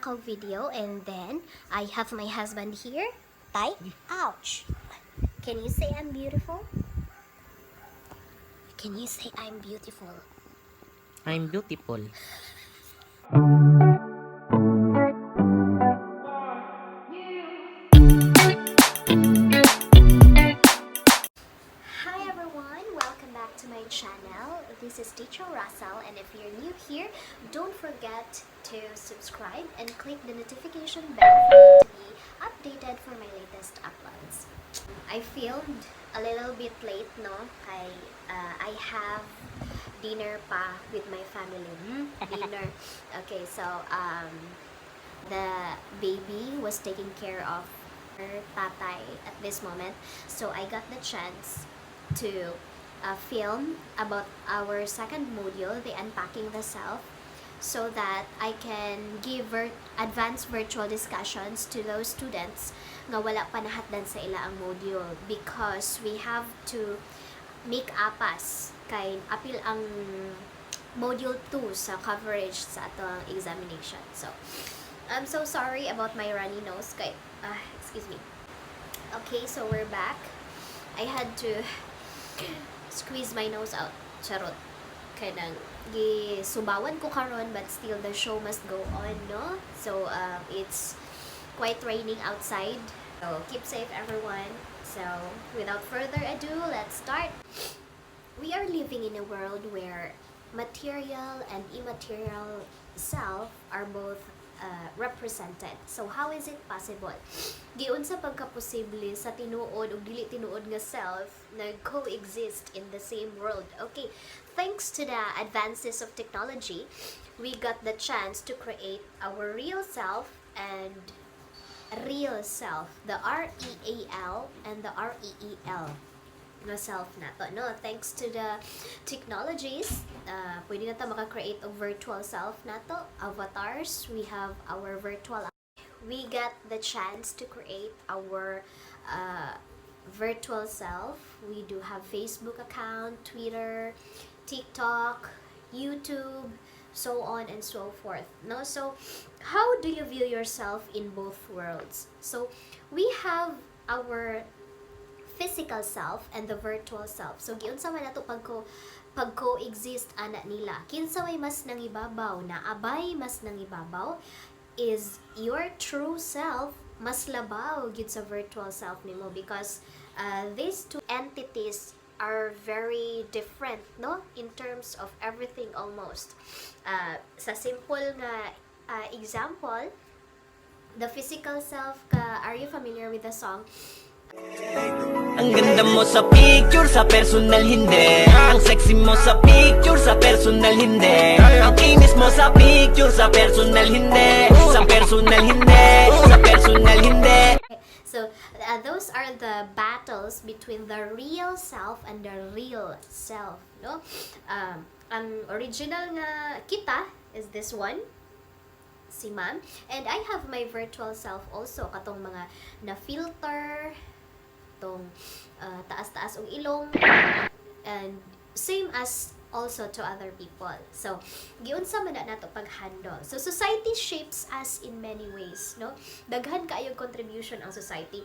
Kakao video, and then I have my husband here. Tay, ouch! Can you say I'm beautiful? Can you say I'm beautiful? I'm beautiful. Hi everyone, welcome back to my channel. This is Teacher Russell, and if you're new here, don't forget to subscribe and click the notification bell for you to be updated for my latest uploads. I filmed a little bit late, no? I have dinner pa with my family. Dinner. Okay, so the baby was taking care of her tatay at this moment, so I got the chance to film about our second module, the unpacking the self, so that I can give advanced virtual discussions to those students nga wala pa nahatdan sa ila ang module, because we have to make apas kay apil ang module 2 sa coverage sa atong examination. So I'm so sorry about my runny nose kay excuse me. Okay, so we're back. I had to squeeze my nose out. Charot. Kaya nang gisubawan ko karon, but still the show must go on, no? So it's quite raining outside. So keep safe everyone. So without further ado, let's start. We are living in a world where material and immaterial self are both represented. So how is it possible? Giun sa pagkaposible sa tinuod ug dili tinuod nga self nag-coexist in the same world. Okay, thanks to the advances of technology, we got the chance to create our real self and real self, the REAL and the REEL na self nato, no? Thanks to the technologies, pwede na ta maka-create of virtual self nato, avatars. We have our virtual, we got the chance to create our virtual self. We do have Facebook account, Twitter, TikTok, YouTube, so on and so forth, no? So how do you view yourself in both worlds? So we have our physical self and the virtual self. So giunsa man nato pag-coexist ana nila. Kinsa may mas nangibabaw, na abay mas nangibabaw is your true self mas labaw gyud sa virtual self nimo, because these two entities are very different, no, in terms of everything almost. Sa simple nga example, the physical self, are you familiar with the song? Ang ganda mo sa picture, sa personal hindi. Ang sexy mo sa picture, sa personal hindi. Ang kinis mo sa picture, sa personal hindi. Sa personal hindi, sa personal hindi. So those are the battles between the real self and the real self, no? Ang original nga kita is this one, si ma'am, and I have my virtual self also, katong mga na filter tong taas-taas og ilong, and same as also to other people. So giunsa man nato pag-handle. So society shapes us in many ways, no? Daghan kaayo contribution ang society.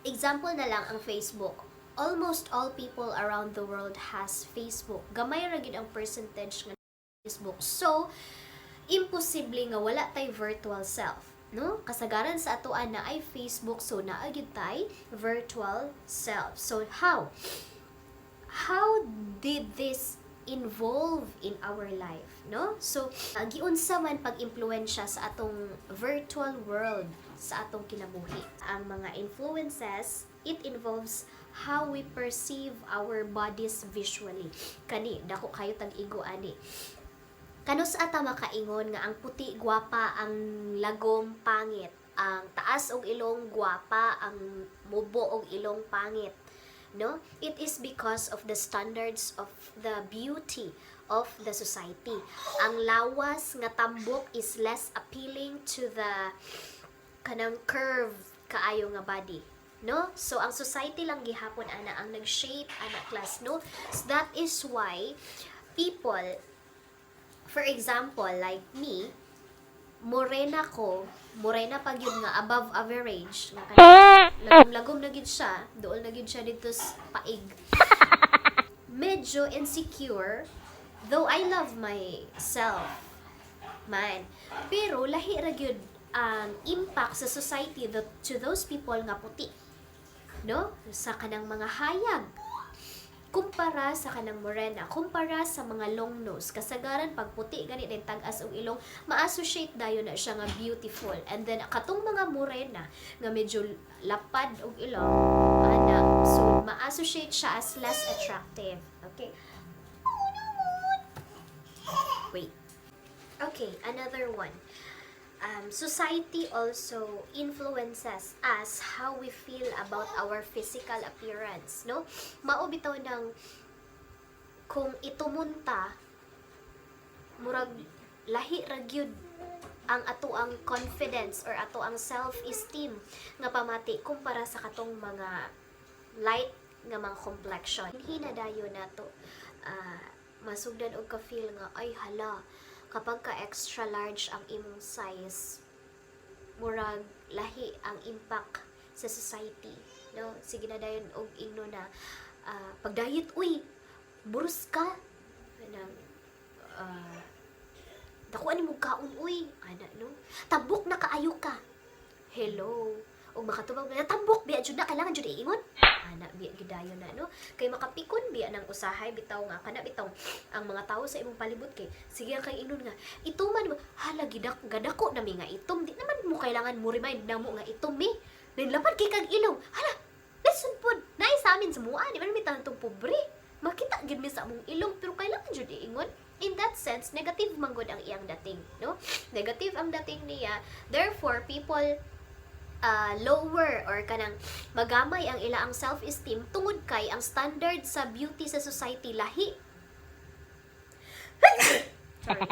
Example na lang ang Facebook. Almost all people around the world has Facebook. Gamay ra gid ang percentage nga Facebook. So imposible nga wala tay virtual self, no? Kasagaran sa atoan na ay Facebook, so naa gyud tay virtual self. So how did this involve in our life, no? So giunsa man pag-impluwensya sa atong virtual world sa atong kinabuhi. Ang mga influences, it involves how we perceive our bodies visually. Kani dako kayo tag-igo ani. Kanus ata makaingon nga ang puti gwapa, ang lagom pangit, ang taas og ilong gwapa, ang mubo og ilong pangit, no? It is because of the standards of the beauty of the society. Ang lawas nga tambok is less appealing to the kanang curve kaayo nga body, no? So ang society lang gihapon ana ang nag-shape ana class, no? So that is why people, for example, like me, morena ko, morena pag yun nga, above average, nga kanang lagom-lagom na gid siya, dool na gid siya dito sa paig. Medyo insecure, though I love myself, man. Pero lahi ra gyud ang impact sa society to those people nga puti. No? Sa kanang mga hayag, kumpara sa kanang morena, kumpara sa mga long nose, kasagaran pag puti gani din tag-as og ilong, ma-associate dayon na siya nga beautiful. And then katong mga morena nga medyo lapad og ilong, ana, so ma-associate siya as less attractive. Okay. Wait. Okay, another one. Society also influences us how we feel about our physical appearance, no? Mao bitaw ng kung itumunta murag lahi ra gyud ang ato ang confidence or ato ang self-esteem nga pamati kumpara sa katong mga light nga mga complexion. Hinadayon nato masugdan og ka-feel nga ay hala, kapag ka extra large ang imong size, murag lahi ang impact sa society, no? Sige na dayon og ingno na pag diet, uy, burus ka nang dako ani mo kaon, uy, ana, no? Tabok na kaayo ka, hello, og makatubag na tambok biya jud na, kailangan jud iingon, ana, biya gidayon na, no? Kay makapikon biya ng usahay bitaw nga kana bitaw ang mga tawo sa imong palibot kay sige kay inon nga ituman mo, hala gadako na mi nga itom, di naman mo kailangan mo remind na mo nga itom mi, then lapad kay kag ilong, hala lesson pod naay sa amin sa mua, di man mi tantong pobre, makita gid mi sa among ilong pero kailangan jud iingon. In that sense, negative man gud ang iyang dating, no? Negative ang dating niya, therefore people lower or kanang magamay ang ilaang self-esteem tungod kay ang standard sa beauty sa society lahi. Sorry.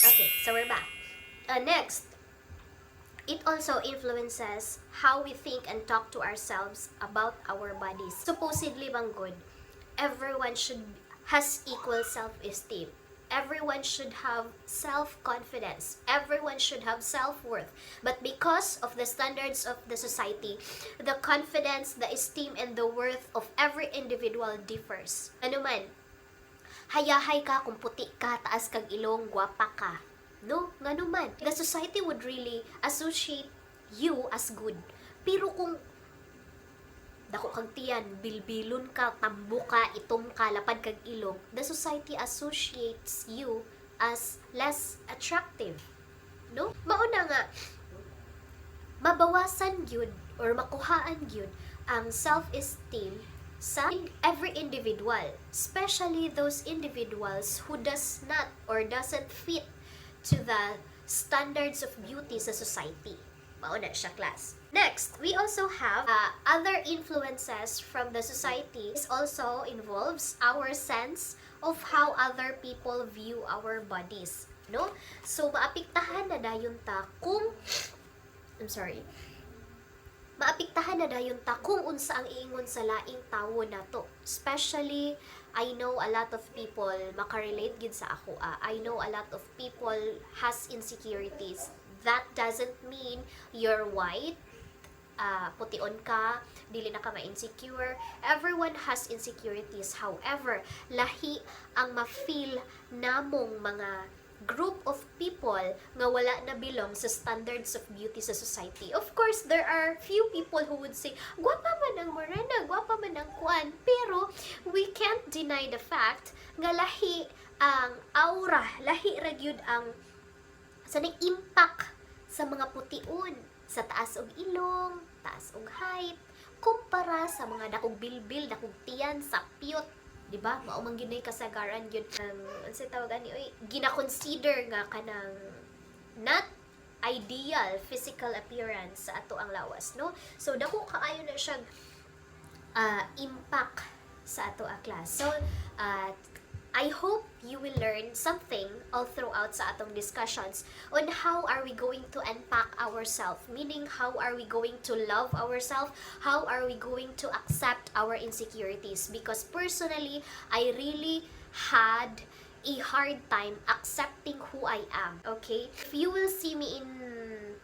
Okay, so we're back. Next, it also influences how we think and talk to ourselves about our bodies. Supposedly bang good, everyone has equal self-esteem. Everyone should have self-confidence. Everyone should have self-worth. But because of the standards of the society, the confidence, the esteem, and the worth of every individual differs. Ano man, hayahay ka kung puti ka, taas kag ilong, gwapa ka. No? Ngano man. The society would really associate you as good. Pero kung dako kag tiyan, bilbilon ka, tambo ka, itom ka, lapad kag ilong, the society associates you as less attractive. No? Mauna nga, mabawasan yun or makuhaan yun ang self-esteem sa every individual, especially those individuals who does not or doesn't fit to the standards of beauty sa society. Mauna siya, class. Next, we also have other influences from the society. This also involves our sense of how other people view our bodies, no? So maapektahan na dayon ta kung maapektahan na dayon ta kung unsa ang iingon sa laing tawo nato. Especially, I know a lot of people makarelate gid sa ako. I know a lot of people has insecurities. That doesn't mean you're white, pution ka, dili na ka ma-insecure. Everyone has insecurities. However, lahi ang ma-feel namong mga group of people nga wala na belong sa standards of beauty sa society. Of course, there are few people who would say, gwapa man ang morena, gwapa man ang kwan. Pero, we can't deny the fact nga lahi ang aura, lahi ra gyud ang sa nag-impact sa mga pution, sa taas og ilong, taas og height, kumpara sa mga dakog bilbil, dakog tiyan, sa piyot, di ba? Mao man gyud nay kasagaran gyud sa tawagan ni gina-consider nga kanang not ideal physical appearance sa ato ang lawas, no? So dako kaayo na siya impact sa ato a class. So I hope you will learn something all throughout sa atong discussions on how are we going to unpack ourselves, meaning how are we going to love ourselves, how are we going to accept our insecurities. Because personally, I really had a hard time accepting who I am, okay? If you will see me in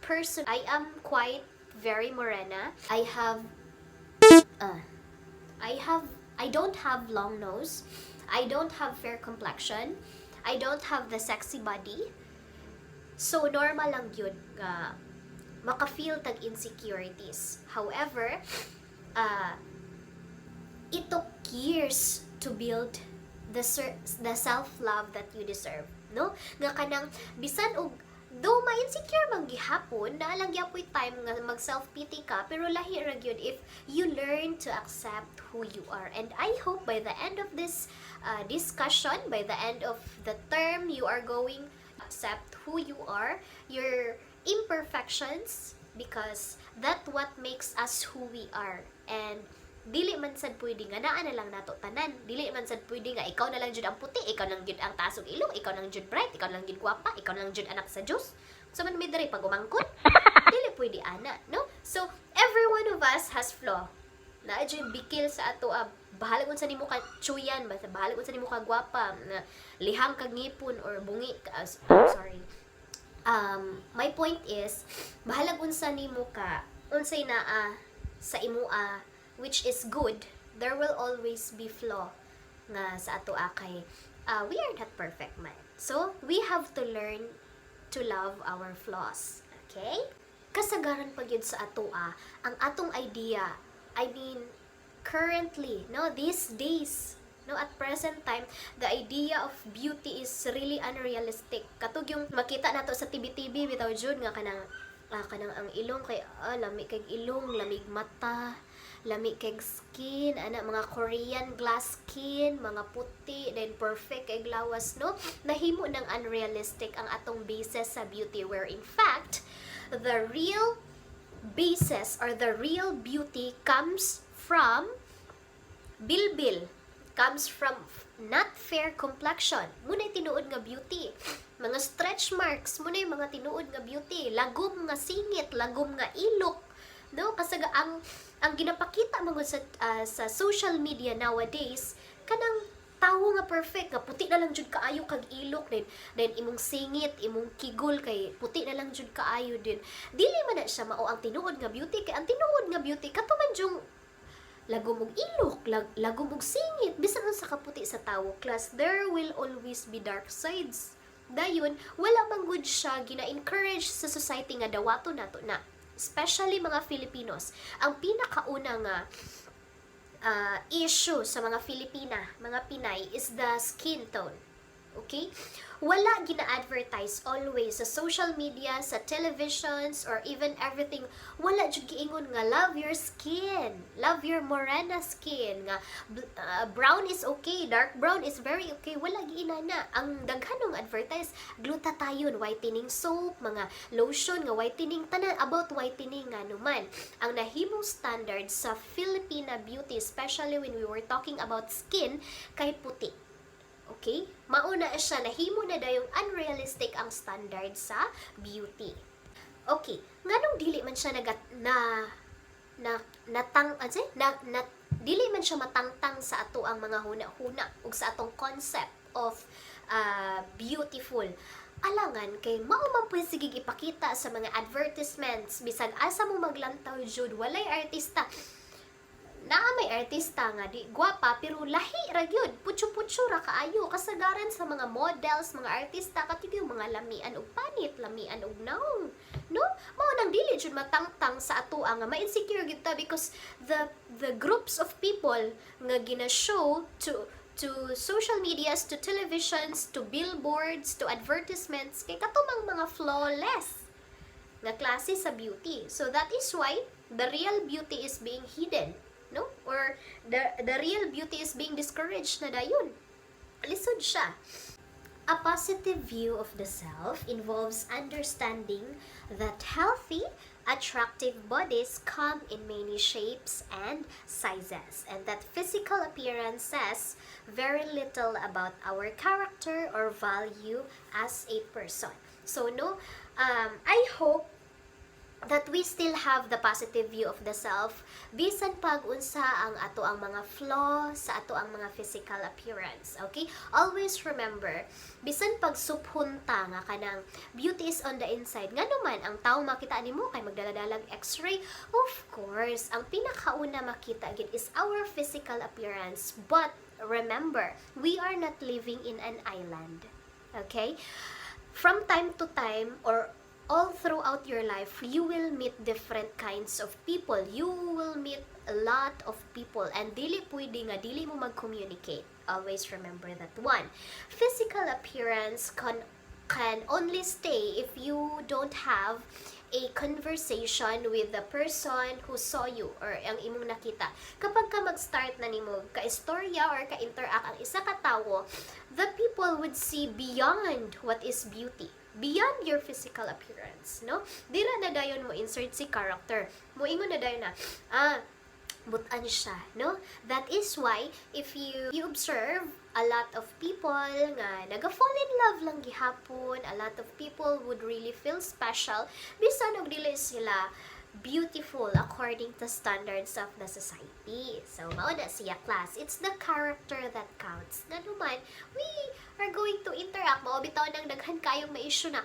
person, I am quite very morena. Uh, I don't have long nose. I don't have fair complexion. I don't have the sexy body. So normal lang yun nga maka-feel tag insecurities. However, uh, it took years to build the self-love that you deserve, no? Nga kanang bisan og though ma-insecure man gihapon, naalang gyapon time nga mag self-pity ka, pero lahi ra gyud if you learn to accept who you are. And I hope by the end of this discussion, by the end of the term, you are going to accept who you are, your imperfections, because that what makes us who we are. And dili man sad pwede nga naa na lang nato tanan, dili man sad pwede nga ikaw na lang jud ang puti, ikaw lang jud ang taas og ilong, ikaw lang jud bright, ikaw lang jud gwapa, ikaw lang jud anak sa Dios. So man may diri pag umangkon, dili pwede ana, no? So every one of us has flaw. Naa jud bikil sa ato bahala kung sa nimo ka chuyan, basta bahala kung sa nimo ka gwapa, na liham kag ngipon or bungi sorry. My point is bahala kung sa nimo ka unsay naa sa imo which is good, there will always be flaw nga sa ato kay we are not perfect man. So, we have to learn to love our flaws. Okay? Kasagaran pa gyud sa ato ang atong idea. I mean, currently, no, these days, no, at present time, the idea of beauty is really unrealistic. Katug yung makita nato sa TV-TV bitaw jud nga kanang ang ilong kay lamig kay ilong, lamig mata, lami kay skin, mga Korean glass skin, mga puti, then perfect kay lawas, no? Nahimo ng unrealistic ang atong basis sa beauty, where in fact, the real basis or the real beauty comes from bilbil, comes from not fair complexion. Muna'y tinuod nga beauty. Mga stretch marks, muna'y mga tinuod nga beauty. Lagom nga singit, lagom nga ilok, no? Kasi ang ginapakita mo sa social media nowadays, kanang tawo nga perfect, nga puti na lang jud kaayo kag ilok din. Then imong singit, imong kigol kay puti na lang jud kaayo din. Dili man na siya mao ang tinuod nga beauty, kay ang tinuod nga beauty katuman jung lagom og ilok, lagom og singit, bisan unsa ka puti sa tawo class, there will always be dark sides. Dayon, wala man gud siya gina-encourage sa society nga dawato nato na. Especially mga Filipinos. Ang pinakauna nga issue sa mga Filipina, mga Pinay, is the skin tone. Okay? Wala gina-advertise always sa social media, sa televisions, or even everything. Wala jud giingon nga love your skin, love your morena skin, nga brown is okay, dark brown is very okay. Wala giinana. Ang daghanong advertise, glutathione, whitening soap, mga lotion nga whitening, tanan about whitening nga numan. Ang nahimong standard sa Filipina beauty, especially when we were talking about skin, kay puti. Okay? Mauna siya, nahimo na dayong unrealistic ang standard sa beauty. Okay, nganong dili man siya dili man siya matangtang sa ato ang mga huna-huna ug sa atong concept of beautiful. Alangan kay mao man pud sige ipakita sa mga advertisements, bisag asa mo maglantaw jud, walay artista. May artista nga di gwapa pero lahi ra gyud, putyo-putyo ra kaayo, kasagaran sa mga models, mga artista katug yung mga lamian og panit, lamian og naong, no? Mao nang dili jud matangtang sa ato nga ma-insecure gyud ta, because the groups of people nga gina-show to social medias, to televisions, to billboards, to advertisements, kay katumang mga flawless nga klase sa beauty. So that is why the real beauty is being hidden, no? Or the real beauty is being discouraged na dayon. Lisod siya. A positive view of the self involves understanding that healthy, attractive bodies come in many shapes and sizes, and that physical appearance says very little about our character or value as a person. So no, I hope that we still have the positive view of the self bisan pag unsa ang ato ang mga flaw sa ato ang mga physical appearance. Okay, always remember, bisan pag subhunta nga kanang beauty is on the inside, nga naman ang tao makita nimo kay magdaladalag x-ray. Of course, ang pinakauna makita gid is our physical appearance, but remember, we are not living in an island. Okay, from time to time, or all throughout your life, you will meet different kinds of people. You will meet a lot of people, and dili pwede nga dili mo mag-communicate. Always remember that one. Physical appearance can only stay if you don't have a conversation with the person who saw you or ang imong nakita. Kapag ka mag-start na nimo ka-istorya or ka-interact ang isa ka tawo, the people would see beyond what is beauty, beyond your physical appearance, no? Dira na dayon mo insert si character. Moingon na dayon na, butan siya, no? That is why if you observe a lot of people nga naga-fall in love lang gihapon, a lot of people would really feel special bisan og dili sila beautiful according to standards of the society. So, mao na siya, class. It's the character that counts. Nga naman, we are going to interact. Mao bitaw nang daghan kayong ma-issue na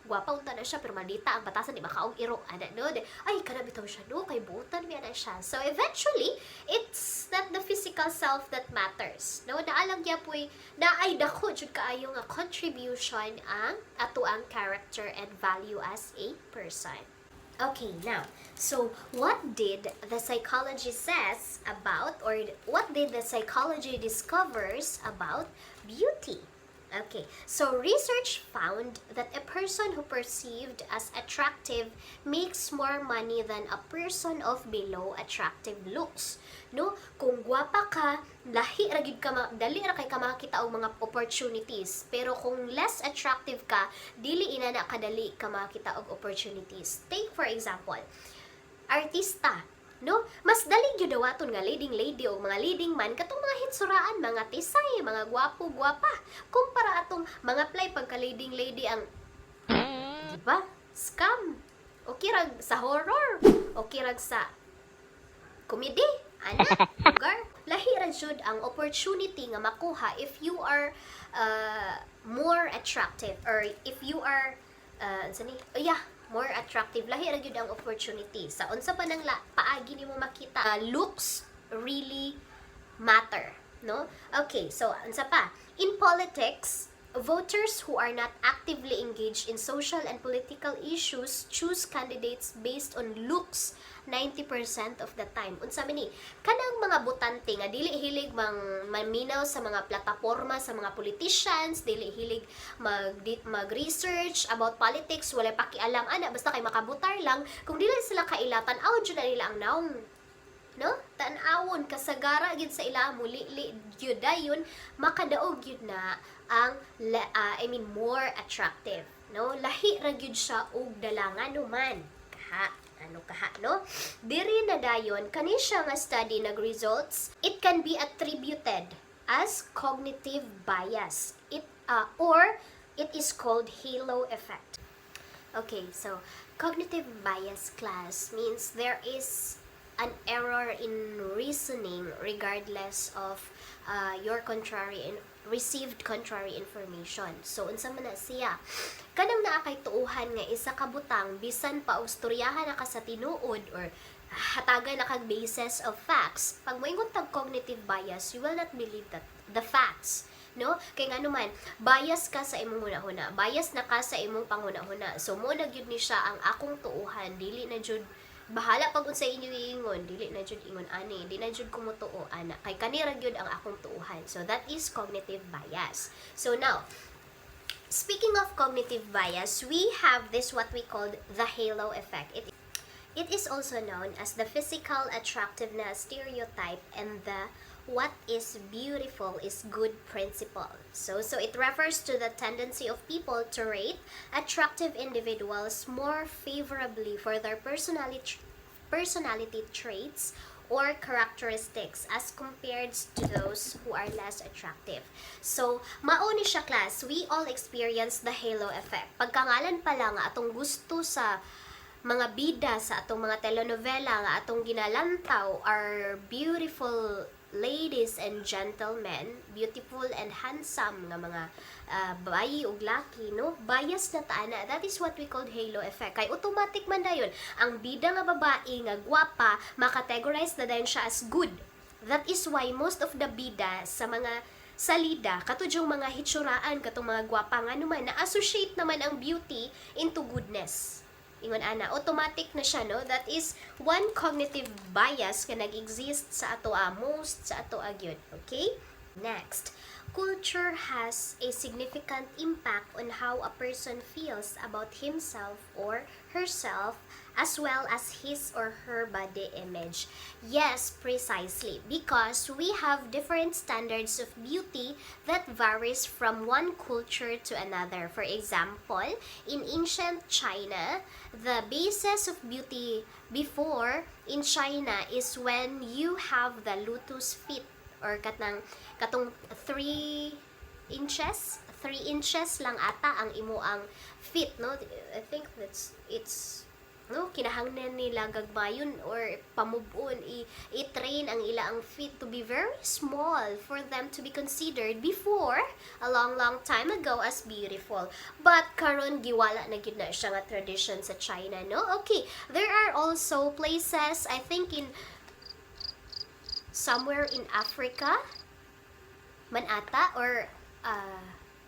gwapa unta na siya, pero maldita ang batasan, di makaong iro. Ana, no? Ay, kada bitaw siya, no? Kay butan, miya na siya. So, eventually, it's not the physical self that matters. No? Naalang niya po'y, naay dako, jud kaayo nga contribution ang ato ang character and value as a person. Okay, now, so what did the psychology says about, or what did the psychology discovers about beauty? Okay, so research found that a person who perceived as attractive makes more money than a person of below attractive looks. No, kung gwapa ka, lahi ra gid ka, dali ra kay ka makakita og mga opportunities. Pero kung less attractive ka, dili ina na kadali ka makakita og opportunities. Take for example, artista. No, mas dali gyud dawaton nga leading lady o mga leading man katong mga hitsuraan, mga tisay, mga gwapo-gwapa kumpara atong mga play pagka leading lady ang di ba? Scam. O kirag sa horror, o kirag sa comedy, ana, lugar. Lahi ra jud ang opportunity nga makuha if you are more attractive, or if you are more attractive. Lahi ra gyud ang opportunity. Sa unsa pa nang paagi nimo makita, looks really matter, no? Okay, so unsa pa? In politics, voters who are not actively engaged in social and political issues choose candidates based on looks 90% of the time. Unsa man ni? Kanang mga botante nga dili hilig maminaw sa mga plataporma sa mga politicians, dili hilig mag-research about politics, wala pakialam ana, basta kay makabutar lang. Kung dili sila kailatan, aw jud na nila ang naong, no? Tan-awon kasagara gyud sa ila, muli gyud dayon makadaog gyud na ang more attractive, no? Lahi ra gyud siya og dalangan man. No? Diri na dayon kani siya nga study nag-results, it can be attributed as cognitive bias. Or it is called halo effect. Okay, so cognitive bias, class, means there is an error in reasoning regardless of your received contrary information. So, unsa man na siya? Kanang naa kay tuuhan nga isa ka butang, bisan pa ustoryahan na ka sa tinuod or hatagan na kag basis of facts. Pag moingon tag cognitive bias, you will not believe that the facts, no? Kay nga naman, bias ka sa imong hunahuna, bias na ka sa imong panghunahuna. So, mo na gyud ni siya ang akong tuuhan, dili na jud bahala pag unsay inyo iingon, dili na jud ingon ani, di na jud kumutuo ana, kay kanira gyud ang akong tuuhan. So that is cognitive bias. So now, speaking of cognitive bias, we have this what we call the halo effect. It is also known as the physical attractiveness stereotype and the what is beautiful is good principle. So it refers to the tendency of people to rate attractive individuals more favorably for their personality traits or characteristics as compared to those who are less attractive. So, mauni siya class, we all experience the halo effect. Pagkangalan pa lang nga atong gusto sa mga bida sa atong mga telenovela nga atong ginalantaw are beautiful ladies and gentlemen, beautiful and handsome nga mga bayi ug laki, no? Bias na taana. That is what we call halo effect. Kay automatic man dayon ang bida nga babae nga gwapa makategorize na dayon siya as good. That is why most of the bida sa mga salida, katudjong mga hitsuraan, katong mga gwapa nga naman, na-associate naman ang beauty into goodness. Ingon ana, automatic na siya, no? That is one cognitive bias nga nag-exist sa ato most sa ato gyud. Okay? Next, culture has a significant impact on how a person feels about himself or herself as well as his or her body image. Yes, precisely, because we have different standards of beauty that varies from one culture to another. For example, in ancient China, the basis of beauty before in China is when you have the lotus feet or katong 3 inches 3 inches lang ata ang imo ang feet, no? I think it's no, kinahanglan nila gagmayon or pamubon i-train ang ila ang feet to be very small for them to be considered before a long time ago as beautiful. But karon giwala na gid na siya nga tradition sa China, no? Okay, there are also places, I think in somewhere in Africa man ata, or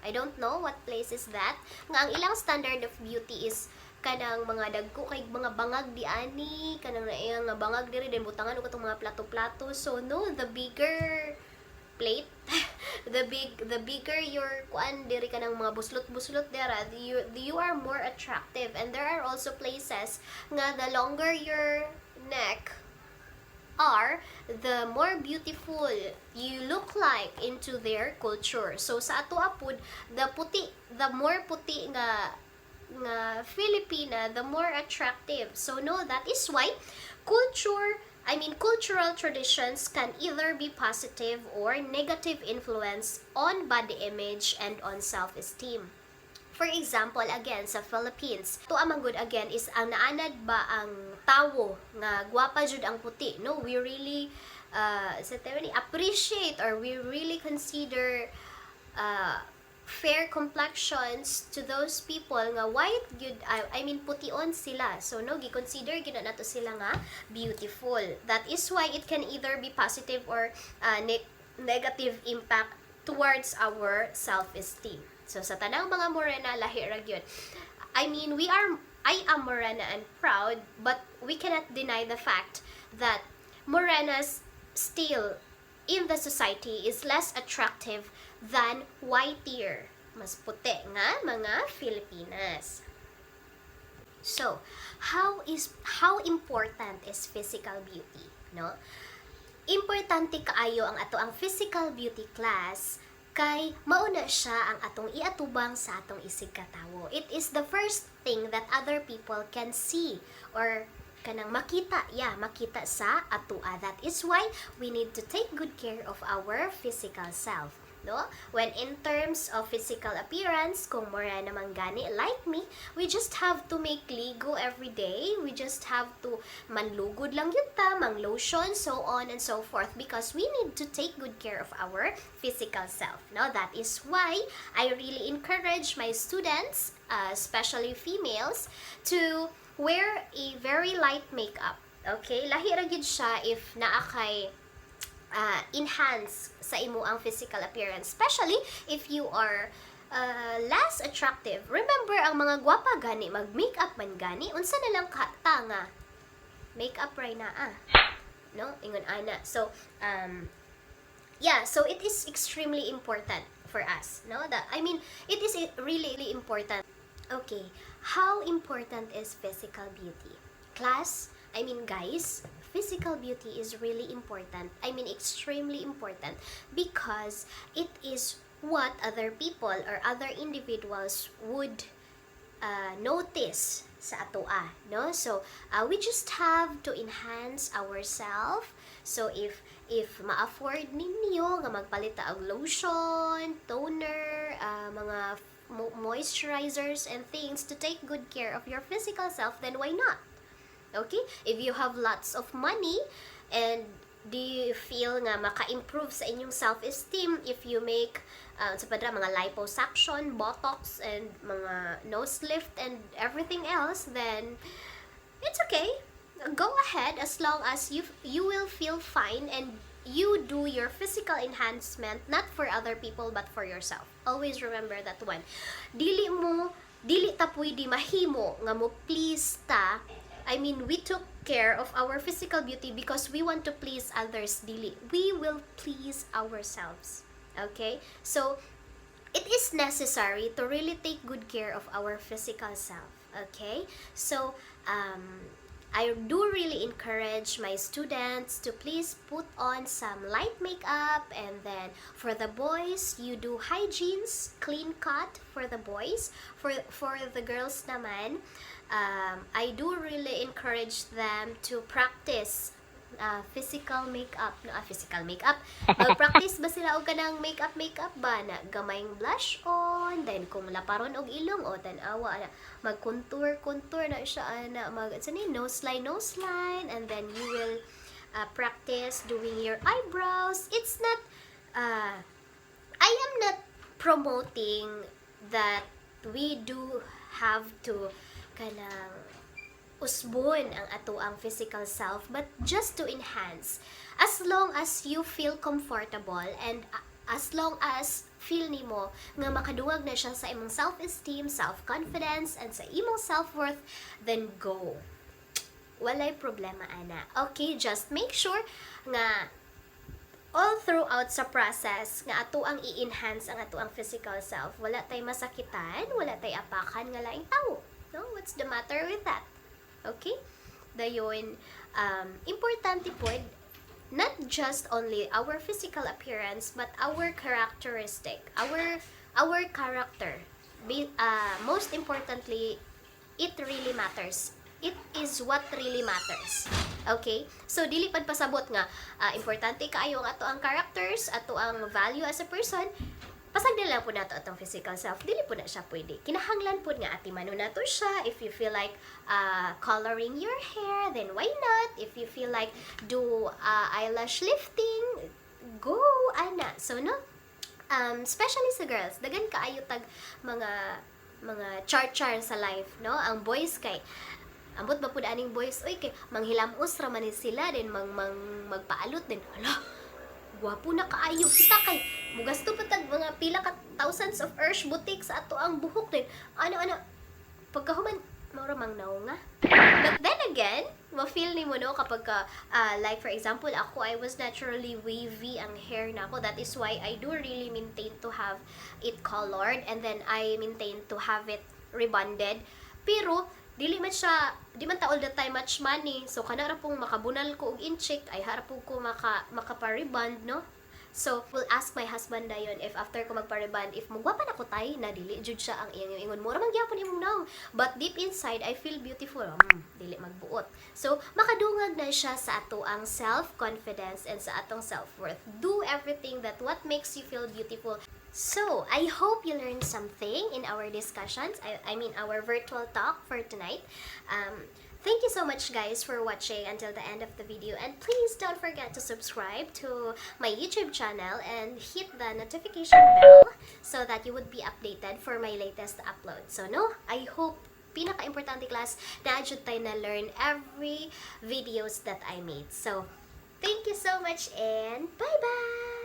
I don't know what place is that, nga ang ilang standard of beauty is kanang mga dagko kay mga bangag di ani, kanang naiyang nga bangag diri din butangan og katong mga plato-plato. So no, the bigger plate the bigger your kuan diri kanang mga buslot-buslot dera, you are more attractive. And there are also places nga the longer your neck are, the more beautiful you look like into their culture. So sa ato apud, the more puti nga Filipina, the more attractive. So no, that is why cultural traditions can either be positive or negative influence on body image and on self-esteem. For example, again, sa Philippines, to amang good again is ang naanad ba ang tawo nga gwapa jud ang puti, no? We really appreciate or we really consider fair complexions to those people nga white good, pution sila. So no, gi-consider gid na nato sila nga beautiful. That is why it can either be positive or negative impact towards our self-esteem. So sa tanang mga morena lahi ra gyud. I am morena and proud, but we cannot deny the fact that morenas still in the society is less attractive than whitier, mas puti nga mga Filipinas. So, how important is physical beauty, no? Importante kaayo ang ato ang physical beauty class kay mauna siya ang atong iatubang sa atong isig katawo. It is the first thing that other people can see or kanang makita sa atua. That is why we need to take good care of our physical self, no? When in terms of physical appearance, kung mura naman gani like me, we just have to make ligo every day. We just have to manlugod lang yun ta, mang lotion, so on and so forth, because we need to take good care of our physical self, no? That is why I really encourage my students, especially females, to wear a very light makeup. Okay? Lahi ra gyud siya if naa kay enhance sa imo ang physical appearance, especially if you are less attractive. Remember, ang mga gwapa gani mag-makeup man gani unsa na lang tanga makeup ray na no, ingon ana. So so it is extremely important for us, no? It is really important. Okay, how important is physical beauty? Class, guys, physical beauty is really important. I mean, extremely important, because it is what other people or other individuals would notice sa atoa, no? So we just have to enhance ourselves. So if ma-afford ninyo nga magpalit og lotion, toner, mga moisturizers and things to take good care of your physical self, then why not? Okay? If you have lots of money and do you feel nga maka-improve sa inyong self-esteem if you make sa padra mga liposuction, botox, and mga nose lift and everything else, then it's okay. Go ahead, as long as you will feel fine and you do your physical enhancement not for other people but for yourself. Always remember that one. Dili ta pwede mahimo nga mo please ta. I mean, we took care of our physical beauty because we want to please others. Dili, we will please ourselves. Okay? So, it is necessary to really take good care of our physical self. Okay? So, I do really encourage my students to please put on some light makeup, and then for the boys, you do hygienes, clean cut for the boys. For the girls naman, I do really encourage them to practice physical makeup. Mag-practice ba sila og kanang makeup ba na gamayng blush on, then kung laparon og ilong o tanawa na mag-contour na siya na nose line, and then you will practice doing your eyebrows. It's not I am not promoting that we do have to kanang usbon ang ato ang physical self, but just to enhance, as long as you feel comfortable and as long as feel nimo nga makadungag na siya sa imong self-esteem, self-confidence, and sa imong self-worth, then go. Walay problema, ana. Okay, just make sure nga all throughout sa process nga ato ang i-enhance ang ato ang physical self, wala tay masakitan, wala tay apakan nga laing tao. No, what's the matter with that? Okay? Dayon, importante po, not just only our physical appearance, but our characteristic, our character. Most importantly, it really matters. It is what really matters. Okay? So, dili pad pasabot nga, importante kaayo ang ato ang characters, ato ang value as a person, pasagdan lang po nato atong physical self, dili po na siya pwede. Kinahanglan po nga atiman nato siya. If you feel like coloring your hair, then why not? If you feel like do eyelash lifting, go, ana. So, no? Especially sa girls, dagan kaayo tag mga char-char sa life, no? Ang boys kay ambot ba pud aning boys, oy kay manghilamos ra man sila, din magpaalot din. Hala, gwapo na kaayo kita kay mugasto pa tag mga pila ka thousands of Ursh butik sa ato ang buhok din. Ano pagkahuman mura mang naunga. But then again, ma-feel ni mo no kapag like for example, ako, I was naturally wavy ang hair na ako. That is why I do really maintain to have it colored, and then I maintain to have it rebonded. Pero di man ta all the time much money. So kana ra pong makabunal ko og incheck, ay harap ko makapa-rebond, no? So, will ask my husband dayon if after ko magpa-rebond, if mugwapan ako tay, na dili jud siya ang iyang ingon mo. Ramang gyapon imong naong. But deep inside, I feel beautiful. Dili magbuot. So, makadungag na siya sa ato ang self-confidence and sa atong self-worth. Do everything that what makes you feel beautiful. So, I hope you learned something in our discussions. I mean, our virtual talk for tonight. Thank you so much, guys, for watching until the end of the video, and please don't forget to subscribe to my YouTube channel and hit the notification bell so that you would be updated for my latest upload. So no, I hope pinaka-importante class na adjud tayo na learn every videos that I made. So thank you so much and bye-bye!